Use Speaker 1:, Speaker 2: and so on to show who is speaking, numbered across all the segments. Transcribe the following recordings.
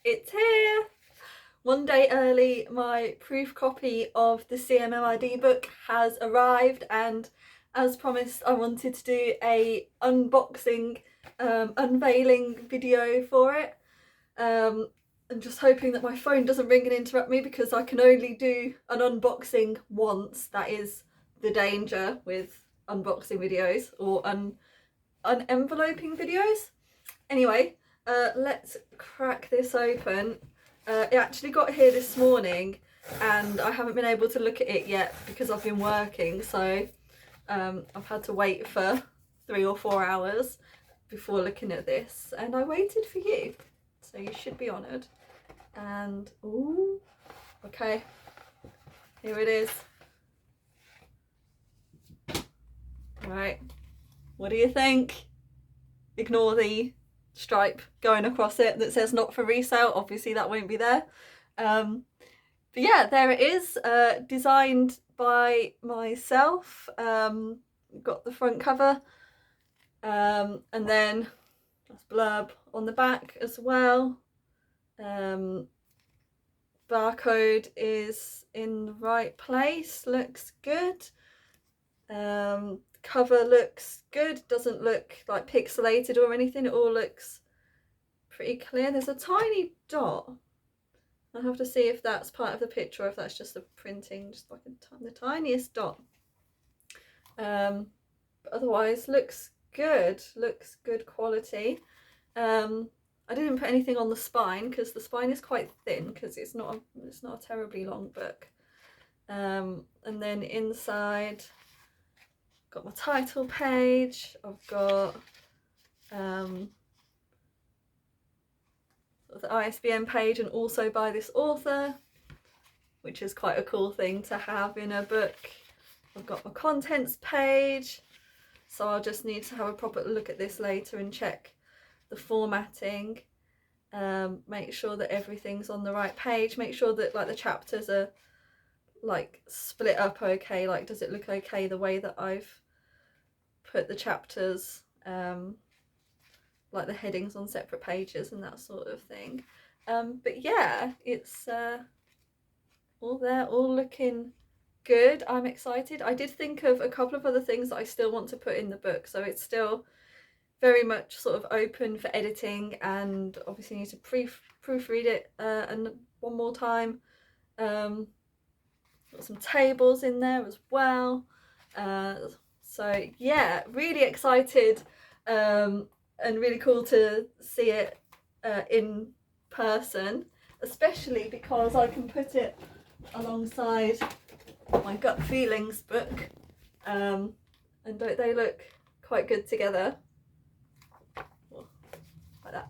Speaker 1: It's here! One day early, my proof copy of the CMMRD book has arrived, and as promised, I wanted to do a unboxing, unveiling video for it. I'm just hoping that my phone doesn't ring and interrupt me, because I can only do an unboxing once. That is the danger with unboxing videos or unenveloping videos. Anyway, let's crack this open. It actually got here this morning and I haven't been able to look at it yet because I've been working, so I've had to wait for 3 or 4 hours before looking at this, and I waited for you, so you should be honoured. And ooh, okay, here it is. Alright, what do you think? Ignore the stripe going across it that says not for resale, obviously that won't be there. But yeah, there it is, designed by myself. Got the front cover, and then that's blurb on the back as well. Barcode is in the right place, looks good. Cover looks good, doesn't look like pixelated or anything, it all looks pretty clear. There's a tiny dot. I'll have to see if that's part of the picture or if that's just the printing, just like the tiniest dot. But otherwise looks good quality. I didn't put anything on the spine because the spine is quite thin, because it's not a terribly long book. And then inside, got my title page, I've got the ISBN page, and also by this author, which is quite a cool thing to have in a book. I've got my contents page, so I'll just need to have a proper look at this later and check the formatting, make sure that everything's on the right page, make sure that like the chapters are like split up okay, like does it look okay the way that I've put the chapters, like the headings on separate pages and that sort of thing. But yeah, it's all there, all looking good. I'm excited. I did think of a couple of other things that I still want to put in the book, so it's still very much sort of open for editing, and obviously need to proofread it and one more time. Got some tables in there as well. So yeah, really excited, and really cool to see it in person, especially because I can put it alongside my Gut Feelings book, and don't they look quite good together? Like that.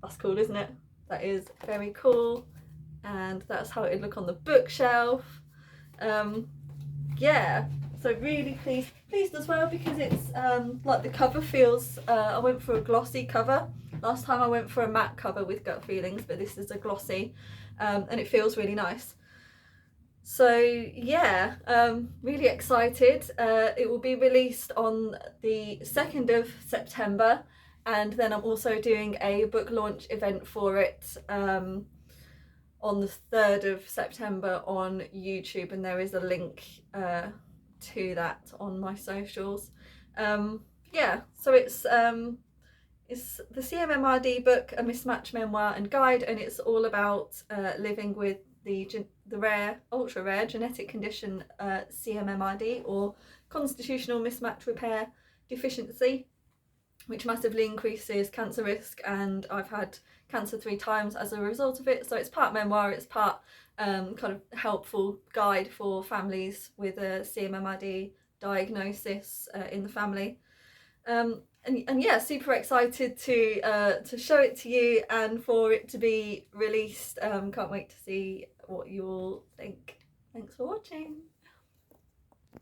Speaker 1: That's cool, isn't it? That is very cool, and that's how it would look on the bookshelf. Yeah, so really pleased as well, because it's like the cover feels, I went for a glossy cover. Last time I went for a matte cover with Gut Feelings, but this is a glossy, and it feels really nice. So yeah, really excited. It will be released on the 2nd of September, and then I'm also doing a book launch event for it on the 3rd of September on YouTube, and there is a link to that on my socials. Yeah, so it's the CMMRD book, a mismatch memoir and guide, and it's all about living with the ultra rare genetic condition CMMRD, or constitutional mismatch repair deficiency, which massively increases cancer risk, and I've had cancer 3 times as a result of it. So it's part memoir, it's part kind of helpful guide for families with a CMMRD diagnosis in the family. And yeah, super excited to show it to you and for it to be released. Can't wait to see what you all think. Thanks for watching.